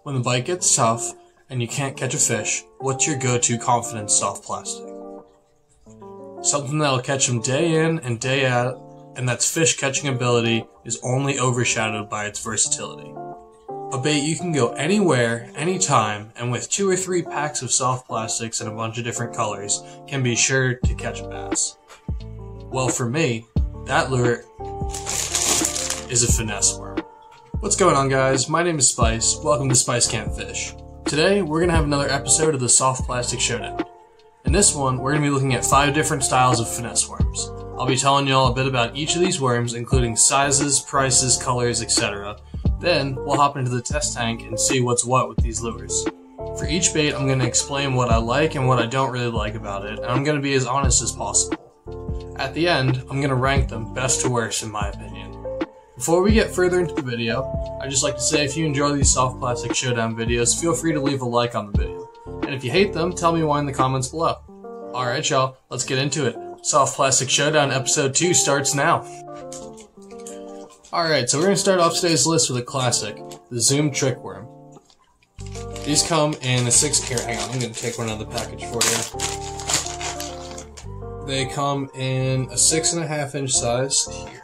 When the bite gets tough and you can't catch a fish, what's your go-to confidence soft plastic? Something that'll catch them day in and day out, and that's fish catching ability is only overshadowed by its versatility. A bait you can go anywhere, anytime, and with 2 or 3 packs of soft plastics in a bunch of different colors can be sure to catch a bass. Well, for me, that lure is a finesse worm. What's going on, guys? My name is Spice. Welcome to Spice Can't Fish. Today, we're going to have another episode of the Soft Plastic Showdown. In this one, we're going to be looking at 5 different styles of finesse worms. I'll be telling y'all a bit about each of these worms, including sizes, prices, colors, etc. Then, we'll hop into the test tank and see what's what with these lures. For each bait, I'm going to explain what I like and what I don't really like about it, and I'm going to be as honest as possible. At the end, I'm going to rank them best to worst in my opinion. Before we get further into the video, I'd just like to say if you enjoy these Soft Plastic Showdown videos, feel free to leave a like on the video. And if you hate them, tell me why in the comments below. Alright y'all, let's get into it. Soft Plastic Showdown Episode 2 starts now. Alright, so we're going to start off today's list with a classic, the Zoom Trick Worm. These come in a 6... Here, hang on, I'm going to take one out of the package for you. They come in a 6.5 inch size. Here,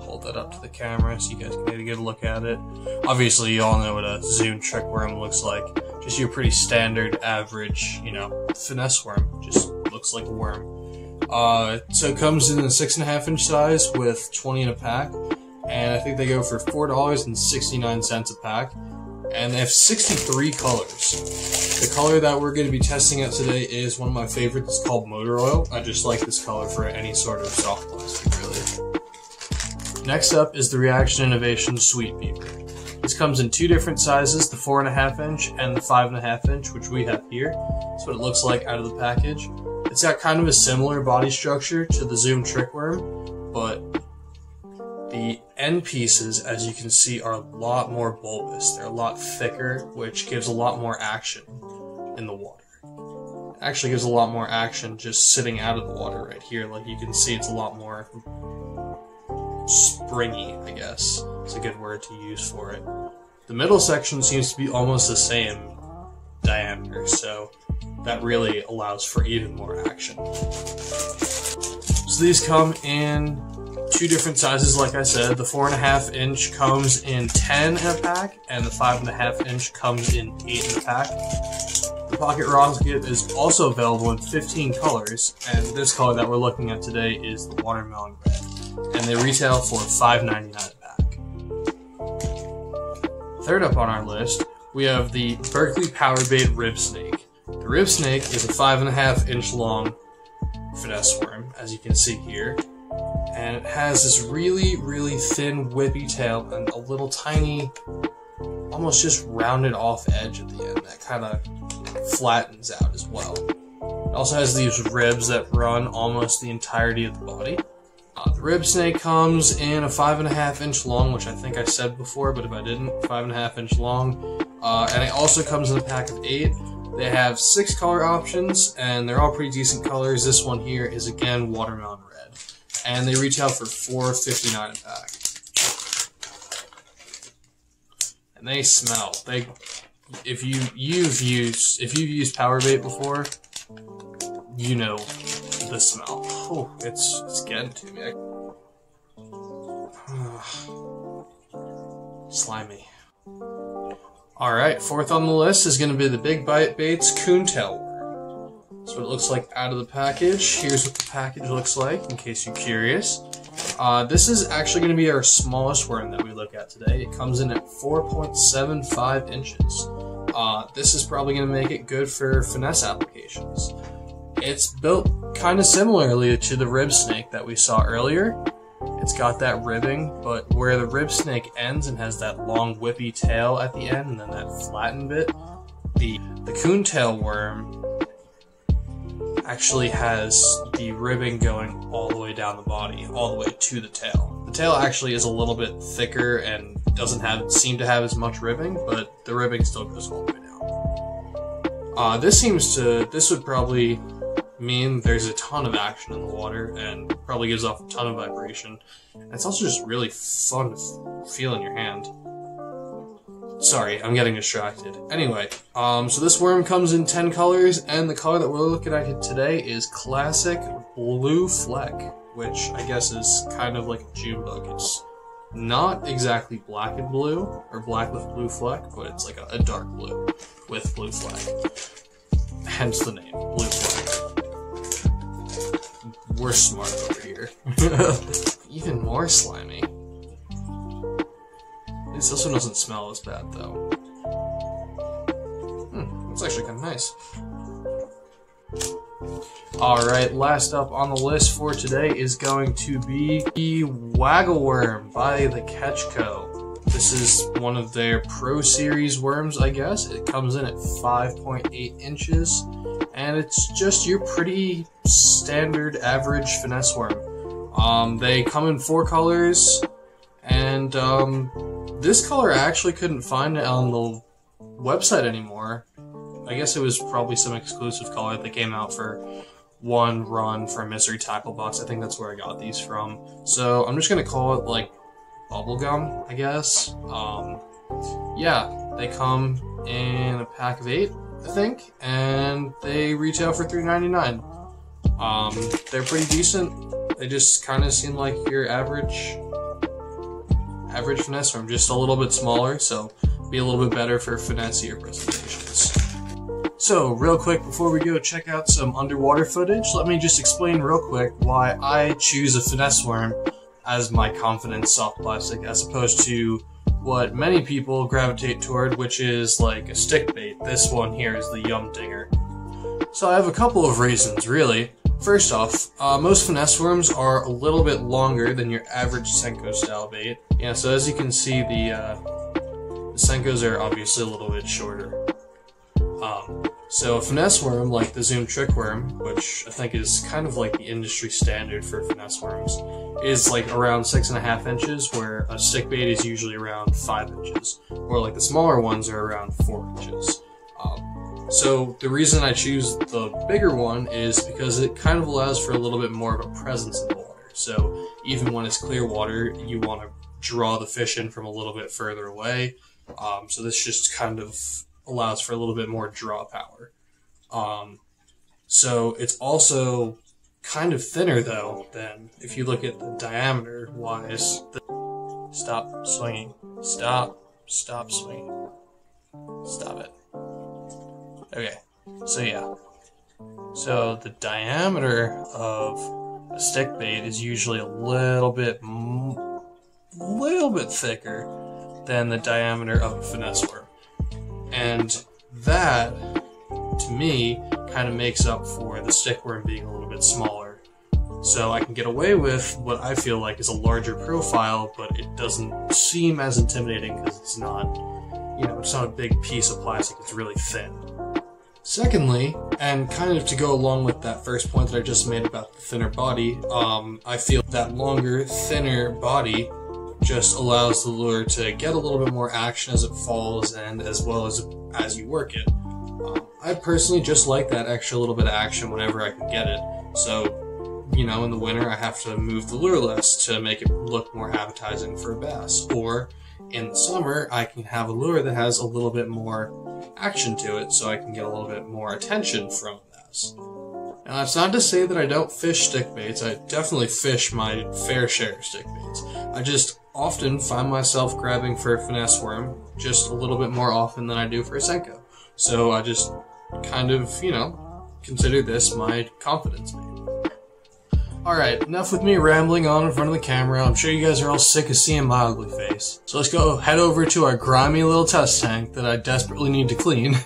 hold that up to the camera so you guys can get a good look at it. Obviously, you all know what a Zoom Trick Worm looks like. Just your pretty standard, average, finesse worm. Just looks like a worm. So it comes in a 6.5 inch size with 20 in a pack. And I think they go for $4.69 a pack. And they have 63 colors. The color that we're going to be testing out today is one of my favorites. It's called Motor Oil. I just like this color for any sort of soft plastic, really. Next up is the Reaction Innovation Sweet Beaver. This comes in 2 different sizes, the 4.5 inch and the 5.5 inch, which we have here. That's what it looks like out of the package. It's got kind of a similar body structure to the Zoom Trick Worm, but the end pieces, as you can see, are a lot more bulbous. They're a lot thicker, which gives a lot more action in the water. It actually gives a lot more action just sitting out of the water right here. Like you can see, it's a lot more springy, I guess. It's a good word to use for it. The middle section seems to be almost the same diameter, so that really allows for even more action. So these come in 2 different sizes, like I said. The 4.5 inch comes in 10 in a pack, and the 5.5 inch comes in 8 in a pack. The Pocket Rocket is also available in 15 colors, and this color that we're looking at today is the Watermelon Red, and they retail for $5.99 a pack. Third up on our list, we have the Berkley Powerbait Rib Snake. The Rib Snake is a 5.5 inch long finesse worm, as you can see here. And it has this really, really thin, whippy tail and a little tiny, almost just rounded off edge at the end that kind of flattens out as well. It also has these ribs that run almost the entirety of the body. The Rib Snake comes in a 5.5 inch long, which I think I said before, but if I didn't, 5.5 inch long. And it also comes in a pack of 8. They have 6 color options, and they're all pretty decent colors. This one here is, again, Watermelon Red. And they retail for $4.59 a pack. And they smell. If you've used Powerbait before, you know the smell. Oh, it's getting to me. Slimy. Alright, 4th on the list is going to be the Big Bite Baits Coontail Worm. That's what it looks like out of the package. Here's what the package looks like, in case you're curious. This is actually going to be our smallest worm that we look at today. It comes in at 4.75 inches. This is probably going to make it good for finesse applications. It's built kind of similarly to the Rib Snake that we saw earlier. It's got that ribbing, but where the Rib Snake ends and has that long whippy tail at the end and then that flattened bit, the Coontail Worm actually has the ribbing going all the way down the body, all the way to the tail. The tail actually is a little bit thicker and doesn't seem to have as much ribbing, but the ribbing still goes all the way down. This would probably mean there's a ton of action in the water and probably gives off a ton of vibration. And it's also just really fun to feel in your hand. Sorry, I'm getting distracted. Anyway, so this worm comes in 10 colors, and the color that we're looking at here today is Classic Blue Fleck, which I guess is kind of like a June bug. It's not exactly black and blue, or black with blue fleck, but it's like a dark blue with blue fleck. Hence the name, Blue Fleck. We're smart over here. Even more slimy. At least this one doesn't smell as bad, though. It's actually kind of nice. Alright, last up on the list for today is going to be the Waggle Worm by the Ketchco. This is one of their Pro Series worms, I guess. It comes in at 5.8 inches, and it's just your pretty standard average finesse worm. They come in 4 colors, and this color I actually couldn't find it on the website anymore. I guess it was probably some exclusive color that came out for one run for a mystery tackle box. I think that's where I got these from. So I'm just gonna call it like bubblegum, I guess. Yeah, they come in a pack of 8, I think, and they retail for $3.99. They're pretty decent. They just kind of seem like your average finesse worm, just a little bit smaller, so be a little bit better for finessier presentations. So, real quick, before we go check out some underwater footage, let me just explain real quick why I choose a finesse worm as my confidence soft plastic, as opposed to what many people gravitate toward, which is like a stick bait. This one here is the Yum Dinger. So I have a couple of reasons, really. First off, most finesse worms are a little bit longer than your average Senko style bait. Yeah, so as you can see, the Senkos are obviously a little bit shorter. So a finesse worm like the Zoom Trick Worm, which I think is kind of like the industry standard for finesse worms, is like around 6.5 inches, where a stick bait is usually around 5 inches, or like the smaller ones are around 4 inches. So the reason I choose the bigger one is because it kind of allows for a little bit more of a presence in the water. So even when it's clear water, you want to draw the fish in from a little bit further away. So this just kind of allows for a little bit more draw power. So it's also kind of thinner though than if you look at the diameter wise. Stop swinging. Stop swinging. Stop it. Okay, so yeah. So the diameter of a stick bait is usually a little bit thicker than the diameter of a finesse worm. And that, to me, kind of makes up for the stick worm being a little bit smaller. So I can get away with what I feel like is a larger profile, but it doesn't seem as intimidating because it's not, it's not a big piece of plastic, it's really thin. Secondly, and kind of to go along with that first point that I just made about the thinner body, I feel that longer, thinner body just allows the lure to get a little bit more action as it falls and as well as you work it. I personally just like that extra little bit of action whenever I can get it. So, in the winter I have to move the lure less to make it look more appetizing for a bass. Or in the summer, I can have a lure that has a little bit more action to it, so I can get a little bit more attention from a bass. Now, that's not to say that I don't fish stick baits. I definitely fish my fair share of stick baits. I just often find myself grabbing for a finesse worm just a little bit more often than I do for a Senko. So I just kind of, consider this my confidence bait. Alright, enough with me rambling on in front of the camera. I'm sure you guys are all sick of seeing my ugly face. So let's go head over to our grimy little test tank that I desperately need to clean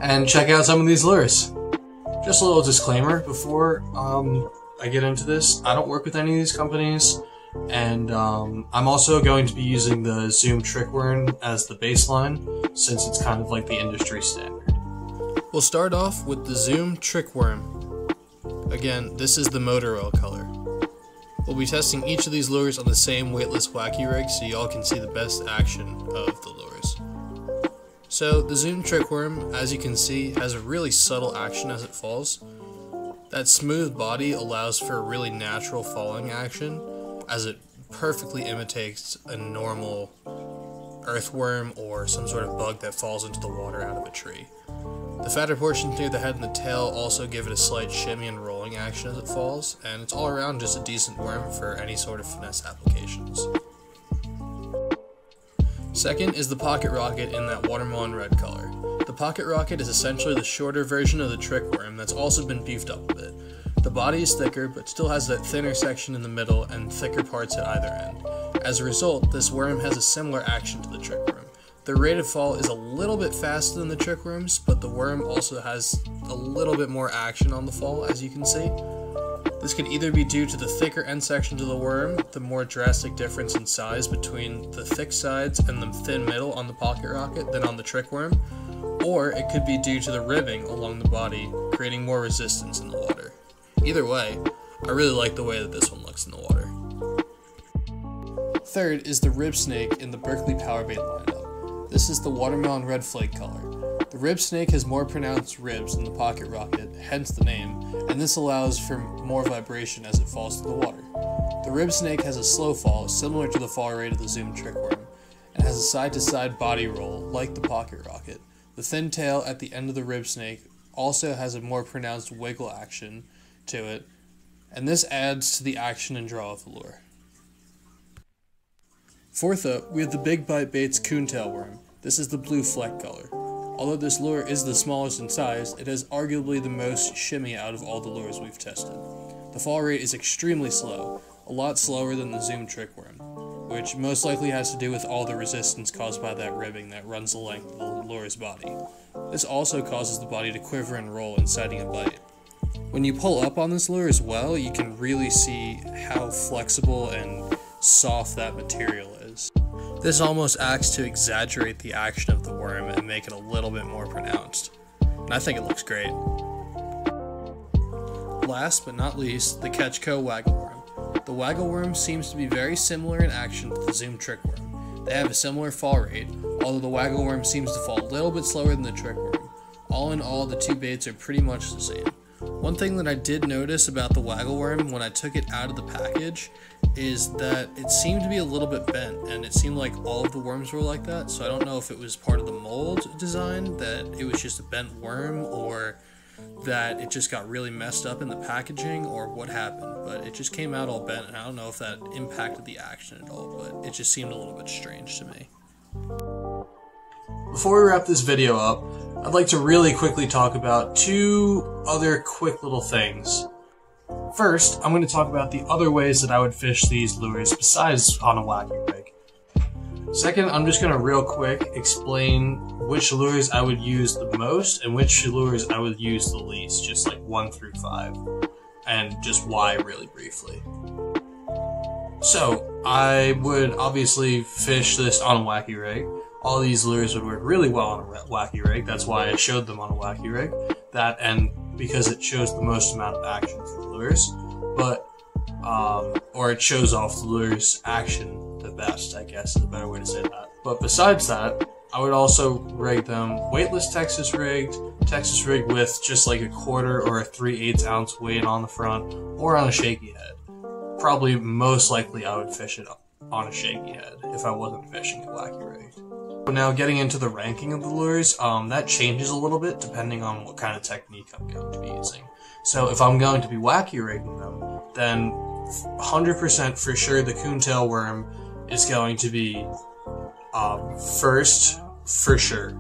and check out some of these lures. Just a little disclaimer before I get into this. I don't work with any of these companies, and I'm also going to be using the Zoom Trick Worm as the baseline, since it's kind of like the industry standard. We'll start off with the Zoom Trick Worm. Again, this is the motor oil color. We'll be testing each of these lures on the same weightless wacky rig so y'all can see the best action of the lures. So the Zoom Trick Worm, as you can see, has a really subtle action as it falls. That smooth body allows for a really natural falling action, as it perfectly imitates a normal earthworm or some sort of bug that falls into the water out of a tree. The fatter portions near the head and the tail also give it a slight shimmy and rolling action as it falls, and it's all around just a decent worm for any sort of finesse applications. Second is the pocket rocket in that watermelon red color. The pocket rocket is essentially the shorter version of the trick worm that's also been beefed up a bit. The body is thicker, but still has that thinner section in the middle and thicker parts at either end. As a result, this worm has a similar action to the trick worm. The rate of fall is a little bit faster than the trick worms, but the worm also has a little bit more action on the fall, as you can see. This could either be due to the thicker end sections of the worm, the more drastic difference in size between the thick sides and the thin middle on the pocket rocket than on the trick worm, or it could be due to the ribbing along the body, creating more resistance in the water. Either way, I really like the way that this one looks in the water. Third is the rib snake in the Berkeley Powerbait lineup. This is the watermelon red flake color. The rib snake has more pronounced ribs than the pocket rocket, hence the name, and this allows for more vibration as it falls to the water. The rib snake has a slow fall, similar to the fall rate of the Zoom trick worm, and has a side-to-side body roll, like the pocket rocket. The thin tail at the end of the rib snake also has a more pronounced wiggle action to it, and this adds to the action and draw of the lure. Fourth up, we have the Big Bite Baits coontail worm. This is the blue fleck color. Although this lure is the smallest in size, it has arguably the most shimmy out of all the lures we've tested. The fall rate is extremely slow, a lot slower than the Zoom trick worm, which most likely has to do with all the resistance caused by that ribbing that runs the length of the lure's body. This also causes the body to quiver and roll, inciting a bite. When you pull up on this lure as well, you can really see how flexible and soft that material is. This almost acts to exaggerate the action of the worm and make it a little bit more pronounced, and I think it looks great. Last but not least, the Ketchco Waggle Worm. The Waggle Worm seems to be very similar in action to the Zoom trick worm. They have a similar fall rate, although the Waggle Worm seems to fall a little bit slower than the trick worm. All in all, the two baits are pretty much the same. One thing that I did notice about the Waggle Worm when I took it out of the package is that it seemed to be a little bit bent, and it seemed like all of the worms were like that, so I don't know if it was part of the mold design, that it was just a bent worm, or that it just got really messed up in the packaging, or what happened, but it just came out all bent, and I don't know if that impacted the action at all, but it just seemed a little bit strange to me. Before we wrap this video up, I'd like to really quickly talk about two other quick little things. First, I'm going to talk about the other ways that I would fish these lures besides on a wacky rig. Second, I'm just going to real quick explain which lures I would use the most and which lures I would use the least, just like 1 through 5, and just why really briefly. So, I would obviously fish this on a wacky rig. All these lures would work really well on a wacky rig, that's why I showed them on a wacky rig. That, and because it shows the most amount of action for the lures, but, or it shows off the lure's action the best, I guess is a better way to say that. But besides that, I would also rig them weightless Texas rigged with just like a 1/4 or a 3/8 ounce weight on the front, or on a shaky head. Probably most likely I would fish it on a shaky head if I wasn't fishing a wacky rig. Now getting into the ranking of the lures, that changes a little bit depending on what kind of technique I'm going to be using. So if I'm going to be wacky rigging them, then 100% for sure the coontail worm is going to be first, for sure.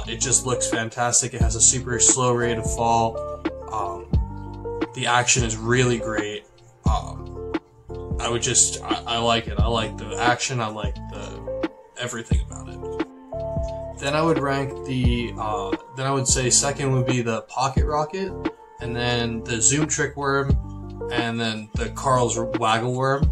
It just looks fantastic. It has a super slow rate of fall. The action is really great. I like it. I like the action. I like everything about it. Then I would rank then I would say second would be the pocket rocket, and then the Zoom trick worm, and then the Carl's Waggle Worm.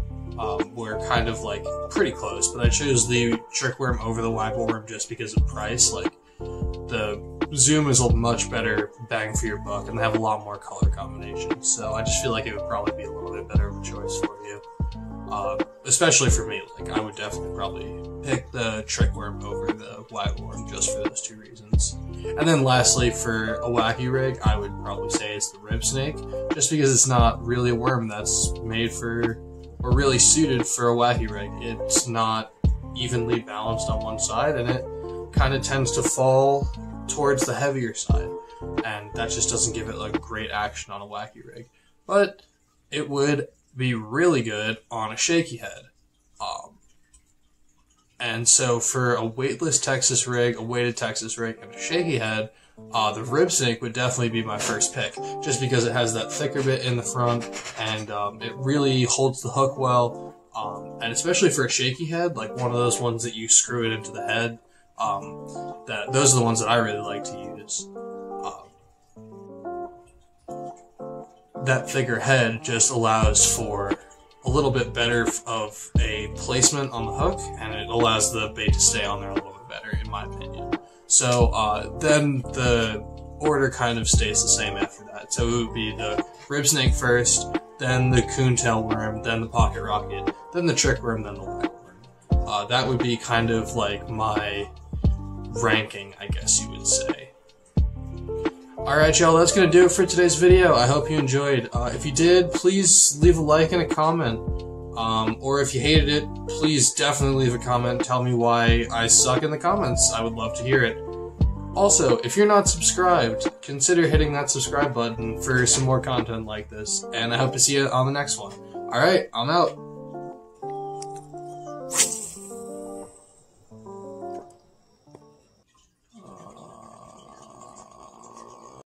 Were kind of like pretty close, but I chose the trick worm over the Waggle Worm just because of price. Like, the Zoom is a much better bang for your buck, and they have a lot more color combinations, so I just feel like it would probably be a little bit better of a choice for you. Especially for me, like, I would definitely probably pick the trick worm over the Waggle Worm just for those two reasons. And then lastly, for a wacky rig, I would probably say it's the rib snake, just because it's not really a worm that's made for, or really suited for a wacky rig. It's not evenly balanced on one side, and it kind of tends to fall towards the heavier side, and that just doesn't give it like great action on a wacky rig. But it would be really good on a shaky head. And so for a weightless Texas rig, a weighted Texas rig, and a shaky head, the rib snake would definitely be my first pick, just because it has that thicker bit in the front, and it really holds the hook well, and especially for a shaky head, like one of those ones that you screw it into the head, those are the ones that I really like to use. That thicker head just allows for a little bit better of a placement on the hook, and it allows the bait to stay on there a little bit better, in my opinion. So then the order kind of stays the same after that. So it would be the rib snake first, then the coontail worm, then the pocket rocket, then the trick worm, then the light worm. That would be kind of like my ranking, I guess you would say. Alright y'all, that's going to do it for today's video. I hope you enjoyed. If you did, please leave a like and a comment. Or if you hated it, please definitely leave a comment and tell me why I suck in the comments. I would love to hear it. Also, if you're not subscribed, consider hitting that subscribe button for some more content like this, and I hope to see you on the next one. Alright, I'm out.